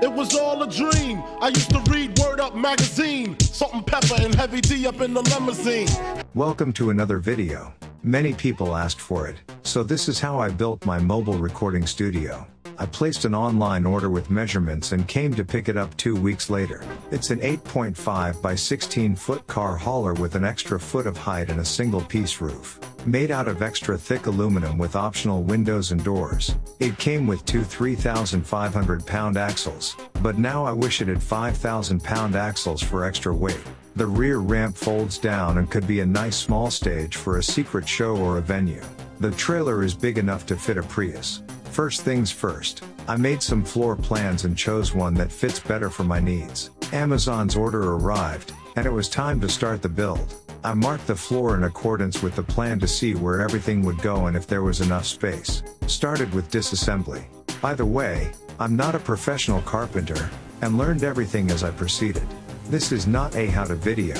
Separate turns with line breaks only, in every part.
It was all a dream. I used to read Word Up magazine. Salt and pepper and heavy D up in the limousine.
Welcome to another video. Many people asked for it, so this is how I built my mobile recording studio. I placed an online order with measurements and came to pick it up 2 weeks later. It's an 8.5 by 16 foot car hauler with an extra foot of height and a single piece roof. Made out of extra thick aluminum with optional windows and doors. It came with two 3,500 pound axles, but now I wish it had 5,000 pound axles for extra weight. The rear ramp folds down and could be a nice small stage for a secret show or a venue. The trailer is big enough to fit a Prius. First things first, I made some floor plans and chose one that fits better for my needs. Amazon's order arrived, and it was time to start the build. I marked the floor in accordance with the plan to see where everything would go and if there was enough space. Started with disassembly. By the way, I'm not a professional carpenter, and learned everything as I proceeded. This is not a how-to video.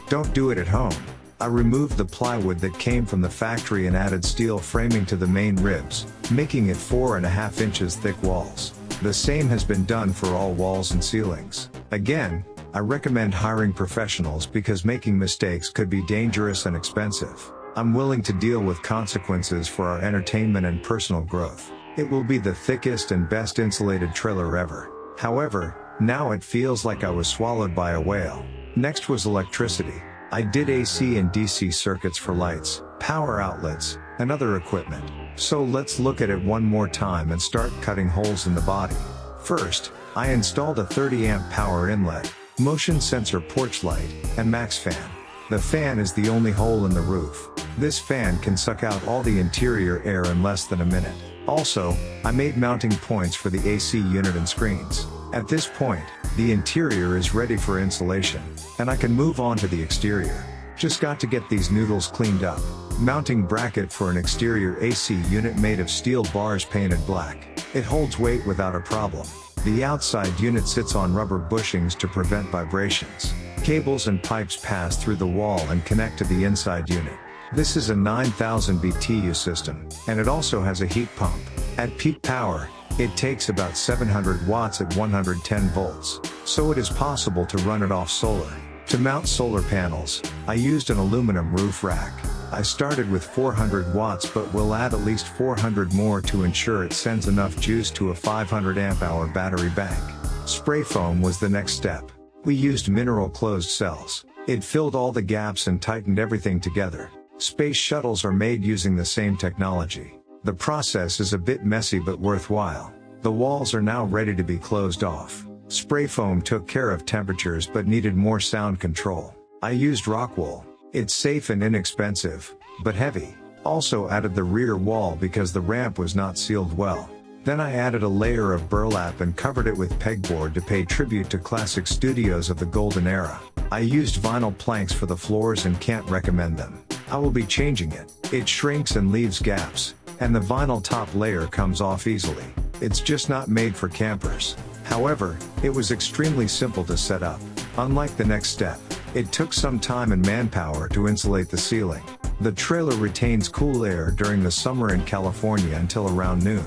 Don't do it at home. I removed the plywood that came from the factory and added steel framing to the main ribs, making it 4.5 inches thick walls. The same has been done for all walls and ceilings. Again, I recommend hiring professionals because making mistakes could be dangerous and expensive. I'm willing to deal with consequences for our entertainment and personal growth. It will be the thickest and best insulated trailer ever. However, now it feels like I was swallowed by a whale. Next was electricity. I did AC and DC circuits for lights, power outlets, and other equipment. So let's look at it one more time and start cutting holes in the body. First, I installed a 30 amp power inlet, motion sensor porch light, and max fan. The fan is the only hole in the roof. This fan can suck out all the interior air in less than a minute. Also, I made mounting points for the AC unit and screens. At this point, the interior is ready for insulation, and I can move on to the exterior. Just got to get these noodles cleaned up. Mounting bracket for an exterior AC unit made of steel bars painted black. It holds weight without a problem. The outside unit sits on rubber bushings to prevent vibrations. Cables and pipes pass through the wall and connect to the inside unit. This is a 9000 BTU system, and it also has a heat pump. At peak power, it takes about 700 watts at 110 volts, so it is possible to run it off solar. To mount solar panels, I used an aluminum roof rack. I started with 400 watts but will add at least 400 more to ensure it sends enough juice to a 500 amp hour battery bank. Spray foam was the next step. We used mineral closed cells. It filled all the gaps and tightened everything together. Space shuttles are made using the same technology. The process is a bit messy but worthwhile. The walls are now ready to be closed off. Spray foam took care of temperatures but needed more sound control. I used Rockwool. It's safe and inexpensive, but heavy. Also added the rear wall because the ramp was not sealed well. Then I added a layer of burlap and covered it with pegboard to pay tribute to classic studios of the golden era. I used vinyl planks for the floors and can't recommend them. I will be changing it. It shrinks and leaves gaps, and the vinyl top layer comes off easily. It's just not made for campers. However, it was extremely simple to set up. Unlike the next step, it took some time and manpower to insulate the ceiling. The trailer retains cool air during the summer in California until around noon.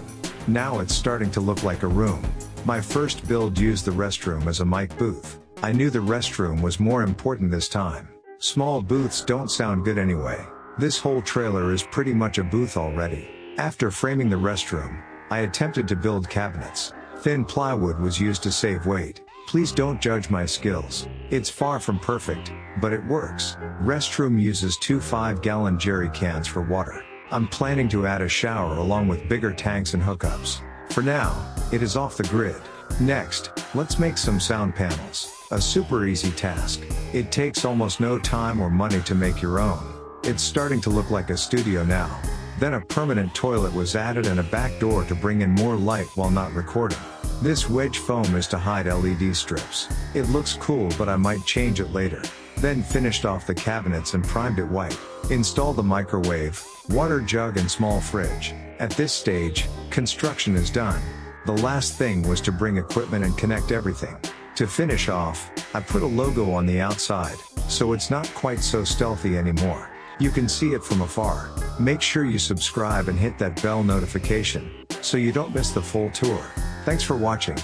Now it's starting to look like a room. My first build used the restroom as a mic booth. I knew the restroom was more important this time. Small booths don't sound good anyway. This whole trailer is pretty much a booth already. After framing the restroom, I attempted to build cabinets. Thin plywood was used to save weight. Please don't judge my skills. It's far from perfect, but it works. Restroom uses two 5-gallon jerry cans for water. I'm planning to add a shower along with bigger tanks and hookups. For now, it is off the grid. Next, let's make some sound panels. A super easy task. It takes almost no time or money to make your own. It's starting to look like a studio now. Then a permanent toilet was added and a back door to bring in more light while not recording. This wedge foam is to hide LED strips. It looks cool but I might change it later. Then finished off the cabinets and primed it white. Installed the microwave, water jug and small fridge. At this stage, construction is done. The last thing was to bring equipment and connect everything. To finish off, I put a logo on the outside, so it's not quite so stealthy anymore. You can see it from afar. Make sure you subscribe and hit that bell notification, so you don't miss the full tour. Thanks for watching.